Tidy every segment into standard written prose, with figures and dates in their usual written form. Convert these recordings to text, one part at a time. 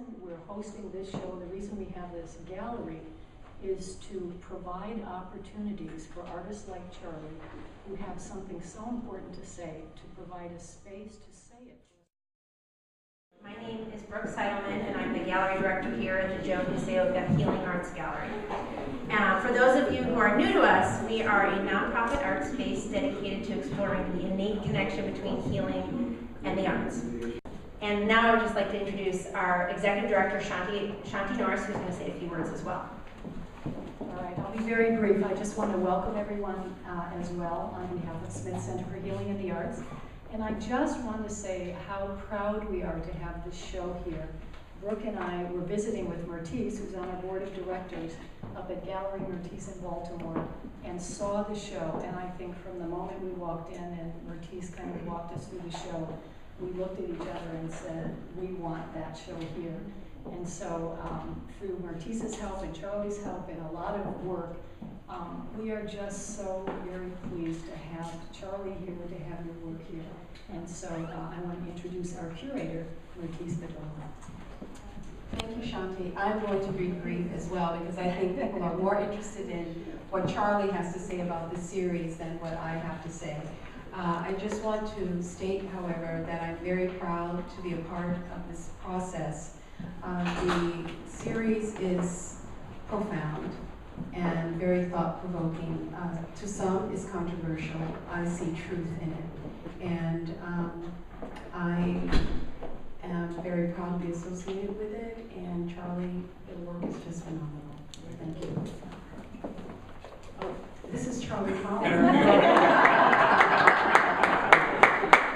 reason we're hosting this show, the reason we have this gallery, is to provide opportunities for artists like Charly, who have something so important to say, to provide a space to say it. My name is Brooke Seidelman, and I'm the gallery director here at the Joan Hiseo Healing Arts Gallery. For those of you who are new to us, we are a nonprofit art space dedicated to exploring the innate connection between healing and the arts. And now I would just like to introduce our executive director, Shanti Norris, who's going to say a few words as well. All right, I'll be very brief. I just want to welcome everyone as well on behalf of Smith Center for Healing and the Arts. And I just want to say how proud we are to have this show here. Brooke and I were visiting with Myrtis, who's on our board of directors, up at Gallery Myrtis in Baltimore, and saw the show. And I think from the moment we walked in and Myrtis kind of walked us through the show, we looked at each other and said, we want that show here. And so through Myrtis's help and Charly's help and a lot of work, we are just so very pleased to have Charly here, to have your work here. And so I want to introduce our curator, Myrtis. Thank you, Shanti. I'm going to be brief as well because I think people are more interested in what Charly has to say about this series than what I have to say. I just want to state, however, that I'm very proud to be a part of this process. The series is profound and very thought-provoking. To some, is controversial. I see truth in it. And I am very proud to be associated with it, and Charly, the work is just phenomenal. Thank you. Oh, this is Charly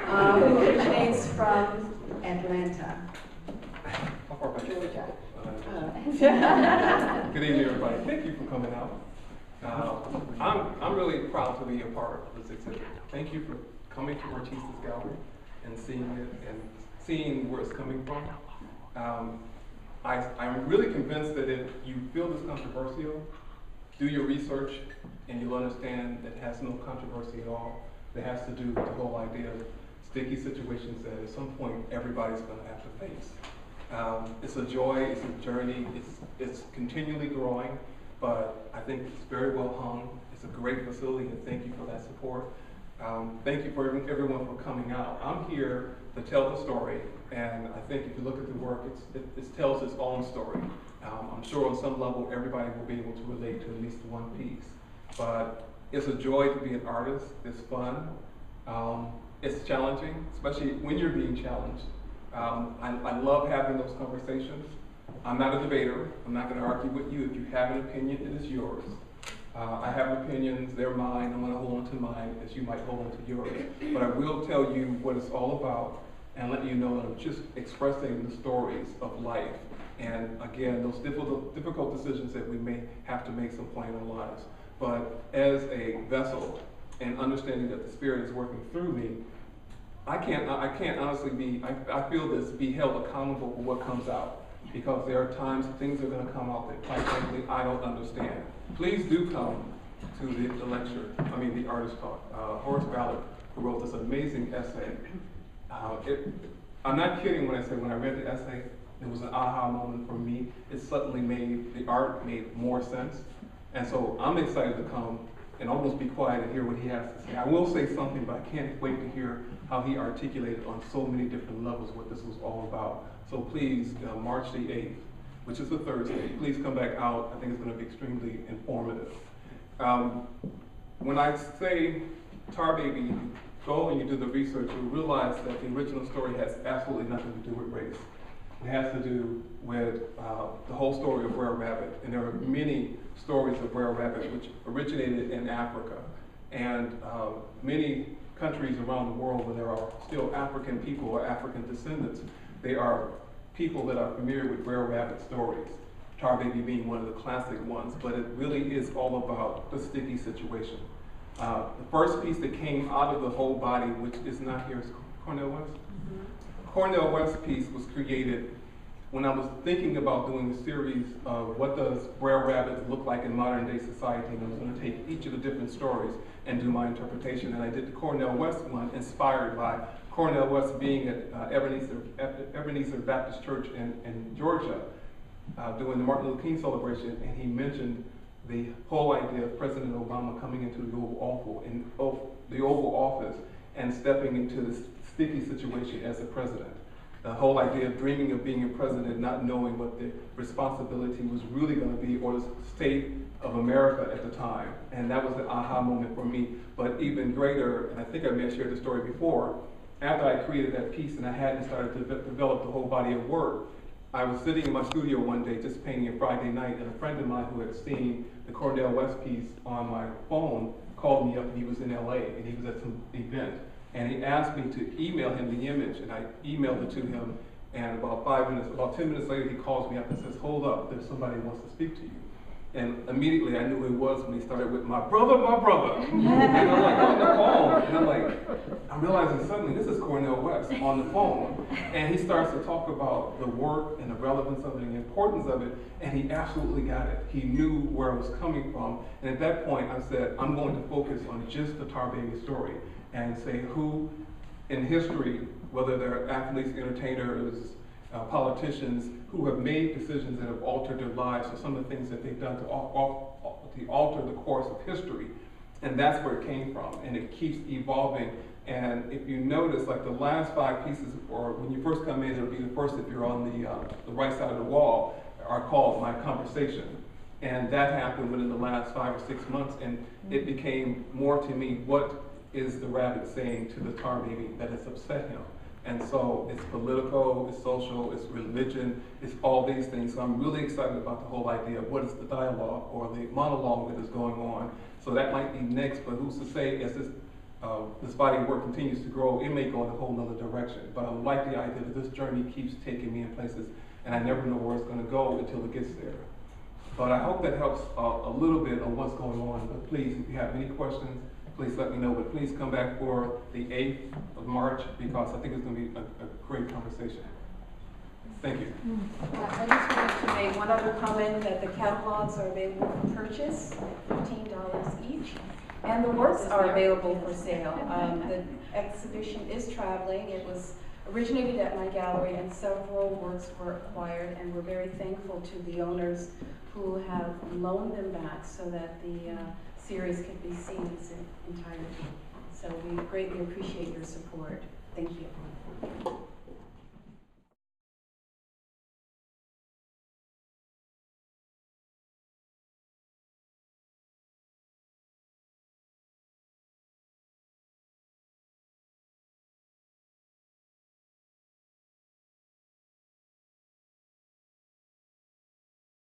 who originates from Atlanta, Georgia. Good evening, everybody. Thank you for coming out. I'm really proud to be a part of this exhibit. Thank you for coming to Myrtis's gallery and seeing it and seeing where it's coming from. I'm really convinced that if you feel this controversial, do your research and you'll understand that it has no controversy at all. That has to do with the whole idea of sticky situations that at some point everybody's going to have to face. It's a joy, it's a journey, it's continually growing, but I think it's very well hung. It's a great facility, and thank you for that support. Thank you for everyone for coming out. I'm here to tell the story, and I think if you look at the work, it tells its own story. I'm sure on some level everybody will be able to relate to at least one piece, but it's a joy to be an artist. It's fun. It's challenging, especially when you're being challenged. I love having those conversations. I'm not a debater. I'm not going to argue with you. If you have an opinion, it is yours. I have opinions, they're mine. I'm going to hold on to mine as you might hold on to yours. But I will tell you what it's all about and let you know that I'm just expressing the stories of life. And again, those difficult decisions that we may have to make some point in our lives. But as a vessel and understanding that the Spirit is working through me, I can't honestly I feel this, be held accountable for what comes out. Because there are times things are going to come out that quite frankly I don't understand. Please do come to the lecture, the artist talk. Horace Ballard, who wrote this amazing essay. I'm not kidding when I say when I read the essay, it was an aha moment for me. It suddenly the art made more sense. And so I'm excited to come and almost be quiet and hear what he has to say. I will say something, but I can't wait to hear how he articulated on so many different levels what this was all about. So please, March the 8th, which is a Thursday, please come back out. I think it's going to be extremely informative. When I say Tar Baby, you go and you do the research, you'll realize that the original story has absolutely nothing to do with race. It has to do with the whole story of Brer Rabbit. And there are many stories of Brer Rabbit which originated in Africa. And many countries around the world where there are still African people or African descendants, they are people that are familiar with Brer Rabbit stories. Tar Baby being one of the classic ones, but it really is all about the sticky situation. The first piece that came out of the whole body, which is not here, is Cornel West. Mm-hmm. Cornel West piece was created when I was thinking about doing a series of what does Brer Rabbit look like in modern day society, and I was going to take each of the different stories and do my interpretation. And I did the Cornel West one inspired by Cornel West being at Ebenezer Baptist Church in Georgia doing the Martin Luther King celebration, and he mentioned the whole idea of President Obama coming into the Oval Office and stepping into this sticky situation as a president. The whole idea of dreaming of being a president, not knowing what the responsibility was really going to be, or the state of America at the time. And that was the aha moment for me. But even greater, and I think I may have shared the story before, after I created that piece and I hadn't started to develop the whole body of work, I was sitting in my studio one day just painting a Friday night, and a friend of mine who had seen the Cornel West piece on my phone called me up, and he was in LA, and he was at some event. And he asked me to email him the image, and I emailed it to him, and about 10 minutes later, he calls me up and says, "Hold up, there's somebody who wants to speak to you." And immediately I knew who it was when he started with my brother. And I'm like on the phone, and I'm like, I'm realizing suddenly this is Cornel West on the phone. And he starts to talk about the work and the relevance of it and the importance of it, and he absolutely got it. He knew where I was coming from. And at that point I said, I'm going to focus on just the Tar Baby story and say who in history, whether they're athletes, entertainers, politicians who have made decisions that have altered their lives, or some of the things that they've done to alter the course of history. And that's where it came from, and it keeps evolving. And if you notice, like the last 5 pieces, or when you first come in, it'll be the first if you're on the right side of the wall, are called My Conversation. And that happened within the last 5 or 6 months, and it became more to me, what is the rabbit saying to the Tar Baby that has upset him? And so it's political, it's social, it's religion, it's all these things. So I'm really excited about the whole idea of what is the dialogue or the monologue that is going on. So that might be next, but who's to say as this body of work continues to grow, it may go in a whole nother direction. But I like the idea that this journey keeps taking me in places, and I never know where it's going to go until it gets there. But I hope that helps a little bit on what's going on. But please, if you have any questions, please let me know, but please come back for the 8th of March, because I think it's going to be a great conversation. Thank you. I just wanted to make one other comment, that the catalogs are available for purchase, $15 each, and the works are available for sale. The exhibition is traveling. It was originated at my gallery, and several works were acquired, and we're very thankful to the owners who have loaned them back so that the series could be seen in its entirety. So we greatly appreciate your support. Thank you.